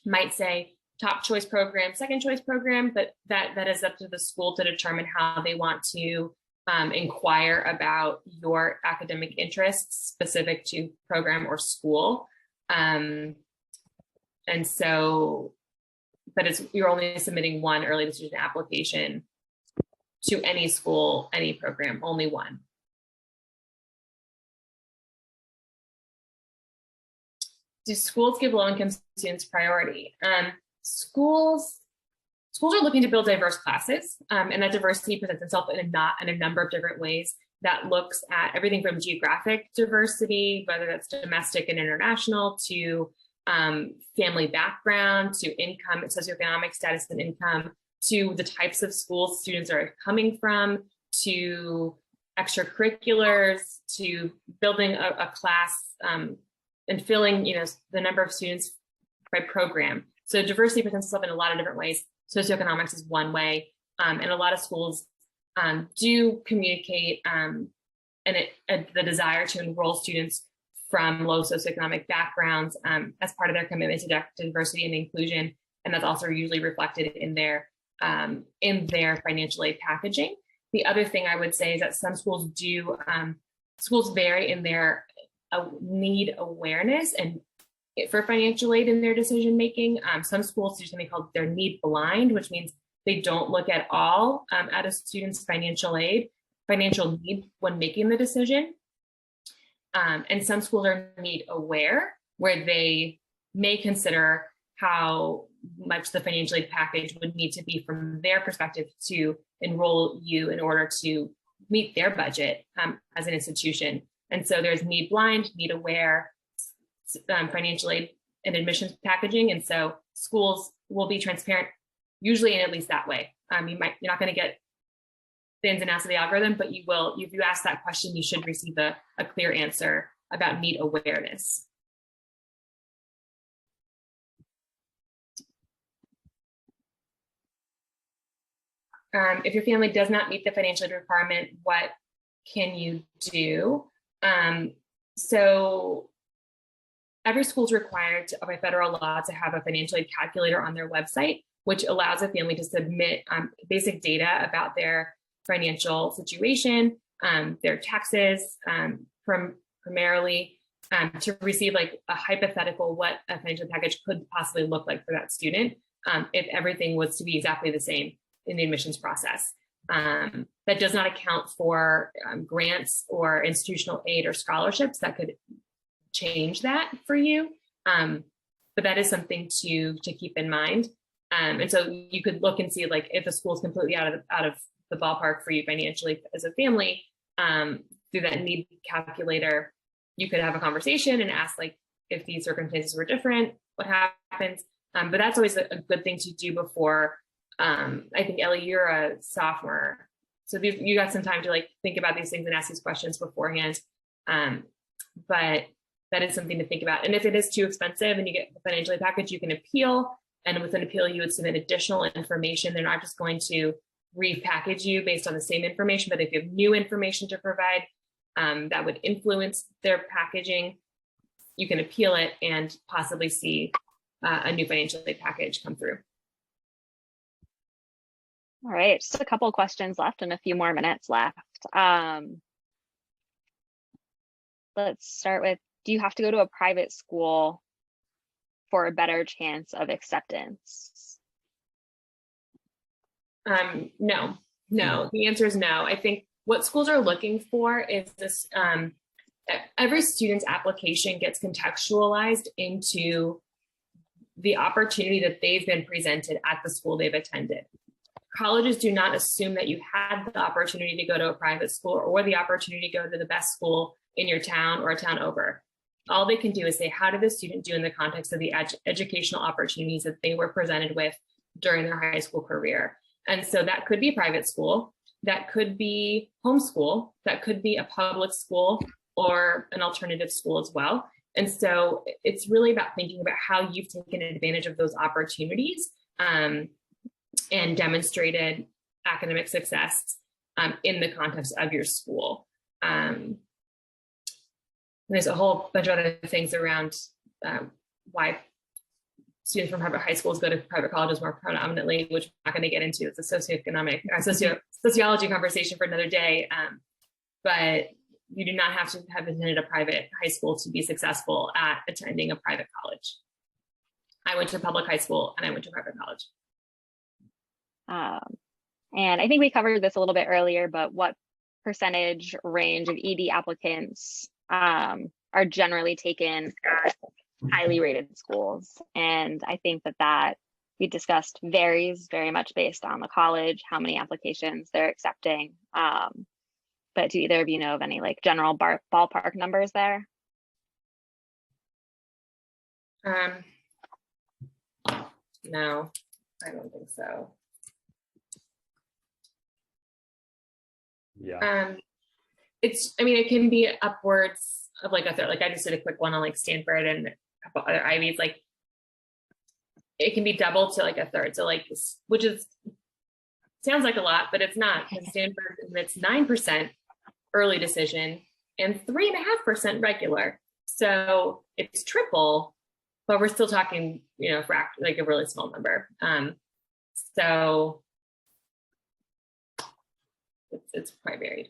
might say top choice program, second choice program, but that is up to the school to determine how they want to inquire about your academic interests specific to program or school. And so, but you're only submitting one early decision application to any school, any program, only one. Do schools give low-income students priority? Schools are looking to build diverse classes, and that diversity presents itself in a number of different ways. That looks at everything from geographic diversity, whether that's domestic and international, to family background, to income, socioeconomic status and income, to the types of schools students are coming from, to extracurriculars, to building a class and filling, the number of students by program. So diversity presents itself in a lot of different ways. Socioeconomics is one way, and a lot of schools do communicate the desire to enroll students from low socioeconomic backgrounds as part of their commitment to diversity and inclusion, and that's also usually reflected in their financial aid packaging. The other thing I would say is that some schools schools vary in their need awareness and for financial aid in their decision making. Some schools do something called their need blind, which means they don't look at all at a student's financial need when making the decision. And some schools are need aware, where they may consider how much the financial aid package would need to be from their perspective to enroll you in order to meet their budget as an institution. And so there's need blind, need aware, financial aid and admissions packaging. And so schools will be transparent, usually in at least that way. You're not going to get the ins and outs of the algorithm, but you will, if you ask that question, you should receive a clear answer about need awareness. If your family does not meet the financial aid requirement, what can you do? So every school is required by federal law to have a financial aid calculator on their website, which allows a family to submit basic data about their financial situation, their taxes, primarily to receive like a hypothetical what a financial package could possibly look like for that student if everything was to be exactly the same in the admissions process. That does not account for grants or institutional aid or scholarships that could change that for you. But that is something to keep in mind. And so you could look and see like if the school is completely out of the ballpark for you financially as a family, through that need calculator, you could have a conversation and ask like if these circumstances were different, what happens? But that's always a good thing to do before. I think Ellie, you're a sophomore, so you got some time to like think about these things and ask these questions beforehand. But that is something to think about. And if it is too expensive and you get the financial aid package, you can appeal. And with an appeal, you would submit additional information. They're not just going to repackage you based on the same information, but if you have new information to provide that would influence their packaging, you can appeal it and possibly see a new financial aid package come through. All right, just a couple of questions left and a few more minutes left. Let's start with, do you have to go to a private school for a better chance of acceptance? No, the answer is no. I think what schools are looking for is this, every student's application gets contextualized into the opportunity that they've been presented at the school they've attended. Colleges do not assume that you had the opportunity to go to a private school or the opportunity to go to the best school in your town or a town over. All they can do is say, how did the student do in the context of the educational opportunities that they were presented with during their high school career? And so that could be private school, that could be homeschool, that could be a public school or an alternative school as well. And so it's really about thinking about how you've taken advantage of those opportunities and demonstrated academic success in the context of your school. There's a whole bunch of other things around why students from private high schools go to private colleges more predominantly, which I'm not going to get into. It's a socioeconomic, sociology conversation for another day. But you do not have to have attended a private high school to be successful at attending a private college. I went to public high school and I went to private college. And I think we covered this a little bit earlier, but what percentage range of ED applicants are generally taken at highly rated schools? And I think that we discussed varies very much based on the college, how many applications they're accepting. But do either of you know of any like general ballpark numbers there? No, I don't think so. Yeah. It can be upwards of like a third. Like I just did a quick one on like Stanford and a couple other Ivies. Like it can be double to like a third. So like, which is sounds like a lot, but it's not. In Stanford, it's 9% early decision and 3.5% regular. So it's triple, but we're still talking, like a really small number. So it's quite varied.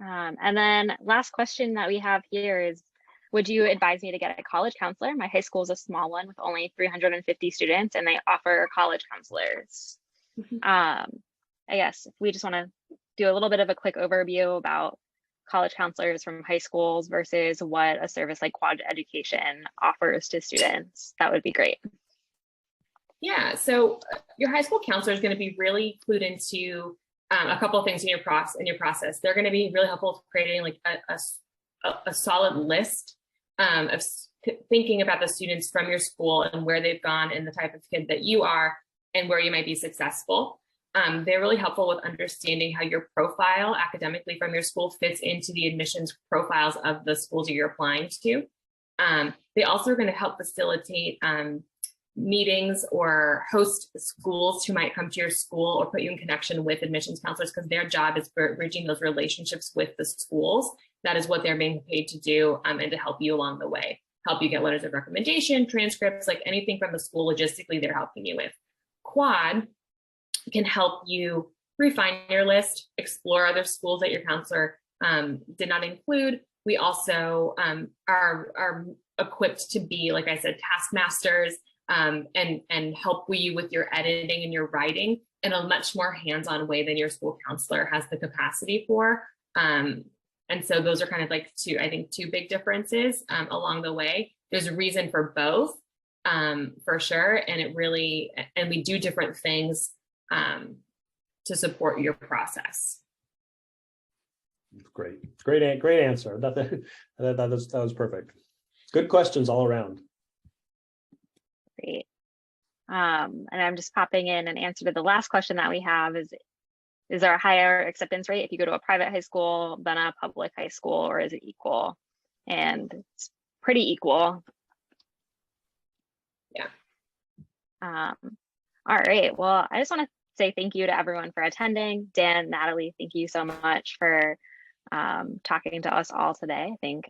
And then last question that we have here is, would you advise me to get a college counselor? My high school is a small one with only 350 students and they offer college counselors. I guess if we just want to do a little bit of a quick overview about college counselors from high schools versus what a service like Quad Education offers to students, that would be great. Yeah, so your high school counselor is going to be really clued into a couple of things in your process. They're going to be really helpful with creating like a solid list of thinking about the students from your school and where they've gone and the type of kid that you are and where you might be successful. They're really helpful with understanding how your profile academically from your school fits into the admissions profiles of the schools that you're applying to. They also are going to help facilitate meetings or host schools who might come to your school or put you in connection with admissions counselors, because their job is bridging those relationships with the schools. That is what they're being paid to do, and to help you along the way, help you get letters of recommendation, transcripts, like anything from the school logistically they're helping you with. Quad can help you refine your list, explore other schools that your counselor did not include. We also are equipped to be, like I said, taskmasters, and help you with your editing and your writing in a much more hands-on way than your school counselor has the capacity for. And so those are kind of like two big differences along the way. There's a reason for both, for sure. And we do different things to support your process. Great answer. That was perfect. Good questions all around. Great. And I'm just popping in an answer to the last question that we have is there a higher acceptance rate if you go to a private high school than a public high school, or is it equal? And it's pretty equal. Yeah. Um, all right. Well, I just want to say thank you to everyone for attending. Dan, Natalie, thank you so much for talking to us all today. I think